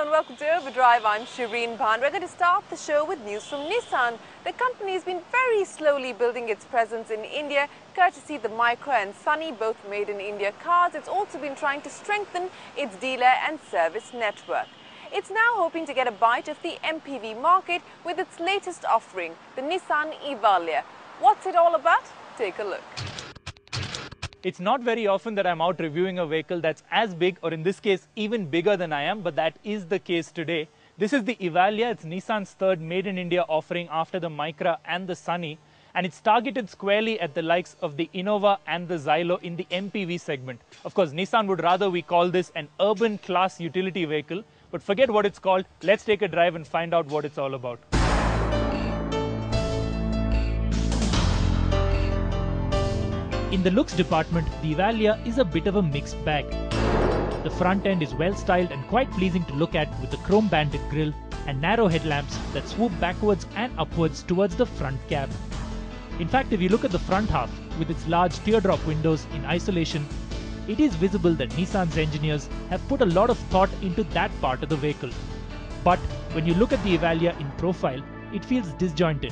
and welcome to Overdrive. I'm Shireen Bhan. We're going to start the show with news from Nissan. The company has been very slowly building its presence in India, courtesy the Micra and Sunny, both made in India cars. It's also been trying to strengthen its dealer and service network. It's now hoping to get a bite of the MPV market with its latest offering, the Nissan Evalia. What's it all about? Take a look. It's not very often that I'm out reviewing a vehicle that's as big, or in this case even bigger than I am, but that is the case today. This is the Evalia. It's Nissan's third made in India offering after the Micra and the Sunny, and it's targeted squarely at the likes of the Innova and the Xylo in the MPV segment. Of course, Nissan would rather we call this an urban class utility vehicle, but forget what it's called. Let's take a drive and find out what it's all about. In the looks department, the Evalia is a bit of a mixed bag. The front end is well styled and quite pleasing to look at, with a chrome banded grille and narrow headlamps that swoop backwards and upwards towards the front cab. In fact, if you look at the front half with its large teardrop windows in isolation, it is visible that Nissan's engineers have put a lot of thought into that part of the vehicle. But when you look at the Evalia in profile, it feels disjointed.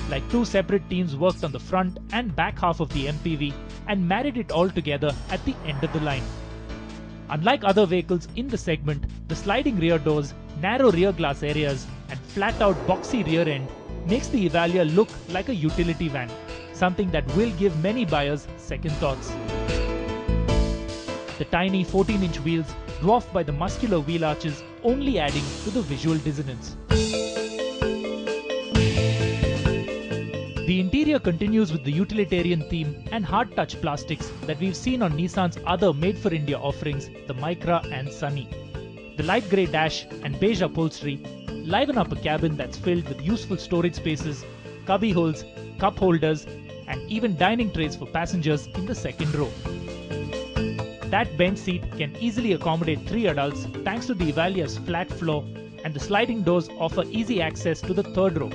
Like two separate teams worked on the front and back half of the MPV and married it all together at the end of the line. Unlike other vehicles in the segment, the sliding rear doors, narrow rear glass areas and flat out boxy rear end makes the Evalia look like a utility van, something that will give many buyers second thoughts. The tiny 14-inch wheels, dwarfed by the muscular wheel arches, only adding to the visual dissonance. The interior continues with the utilitarian theme and hard-touch plastics that we've seen on Nissan's other made-for-India offerings, the Micra and Sunny. The light grey dash and beige upholstery liven up a cabin that's filled with useful storage spaces, cubby holes, cup holders, and even dining trays for passengers in the second row. That bench seat can easily accommodate 3 adults thanks to the Evalia's flat floor, and the sliding doors offer easy access to the third row.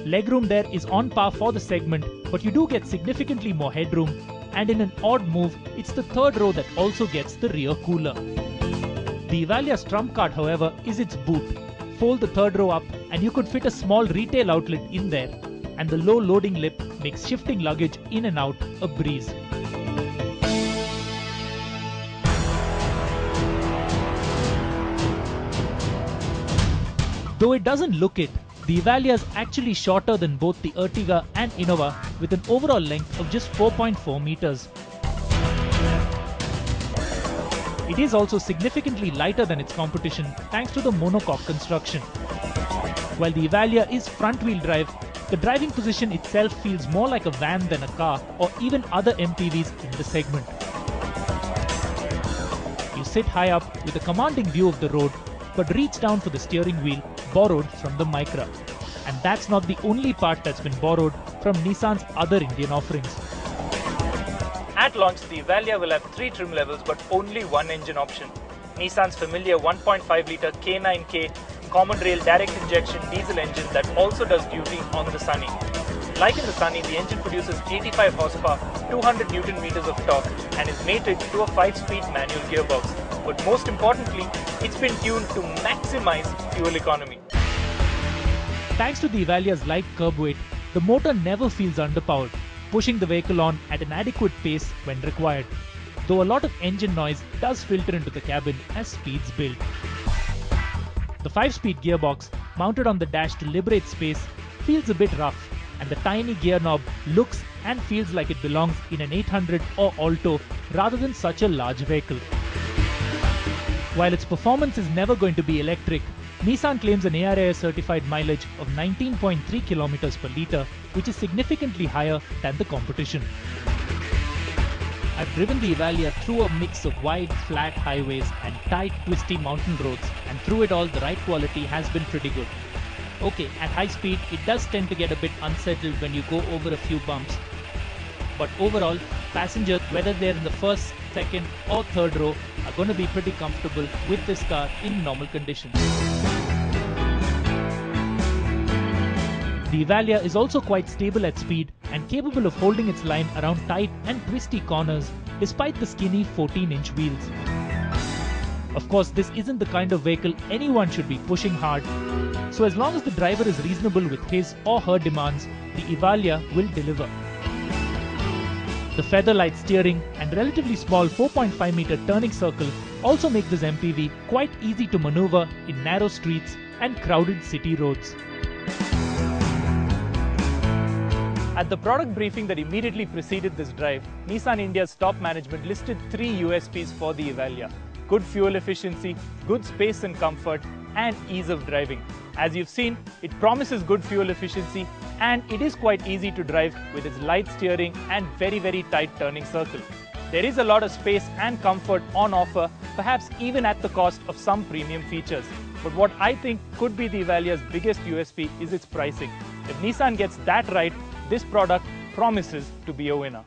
Legroom there is on par for the segment, but you do get significantly more headroom, and in an odd move, it's the third row that also gets the rear cooler. The Evalia's trump card, however, is its boot. Fold the third row up and you could fit a small retail outlet in there, and the low loading lip makes shifting luggage in and out a breeze. Though it doesn't look it, the Evalia is actually shorter than both the Ertiga and Innova, with an overall length of just 4.4 meters. It is also significantly lighter than its competition thanks to the monocoque construction. While the Evalia is front-wheel drive, the driving position itself feels more like a van than a car or even other MPVs in the segment. You sit high up with a commanding view of the road, but reach down for the steering wheel, borrowed from the Micra. And that's not the only part that's been borrowed from Nissan's other Indian offerings. At launch, the Evalia will have 3 trim levels but only one engine option. Nissan's familiar 1.5-litre K9K common rail direct injection diesel engine that also does duty on the Sunny. Like in the Sunny, the engine produces 85 horsepower, 200 Newton meters of torque and is mated to a 5-speed manual gearbox. But most importantly, it's been tuned to maximize fuel economy. Thanks to the Evalia's light curb weight, the motor never feels underpowered, pushing the vehicle on at an adequate pace when required, though a lot of engine noise does filter into the cabin as speeds build. The 5-speed gearbox, mounted on the dash to liberate space, feels a bit rough, and the tiny gear knob looks and feels like it belongs in an 800 or Alto rather than such a large vehicle. While its performance is never going to be electric, Nissan claims an ARAI certified mileage of 19.3 km per litre, which is significantly higher than the competition. I've driven the Evalia through a mix of wide, flat highways and tight, twisty mountain roads, and through it all the ride quality has been pretty good. Okay, at high speed it does tend to get a bit unsettled when you go over a few bumps, but overall, passengers, whether they're in the first, second or third row, are going to be pretty comfortable with this car in normal conditions. The Evalia is also quite stable at speed and capable of holding its line around tight and twisty corners despite the skinny 14-inch wheels. Of course, this isn't the kind of vehicle anyone should be pushing hard. So as long as the driver is reasonable with his or her demands, the Evalia will deliver. The feather-light steering and relatively small 4.5-meter turning circle also make this MPV quite easy to maneuver in narrow streets and crowded city roads. At the product briefing that immediately preceded this drive, Nissan India's top management listed 3 USPs for the Evalia: good fuel efficiency, good space and comfort, and ease of driving. As you've seen, it promises good fuel efficiency and it is quite easy to drive with its light steering and very tight turning circle. There is a lot of space and comfort on offer, perhaps even at the cost of some premium features. But what I think could be the Evalia's biggest USP is its pricing. If Nissan gets that right, this product promises to be a winner.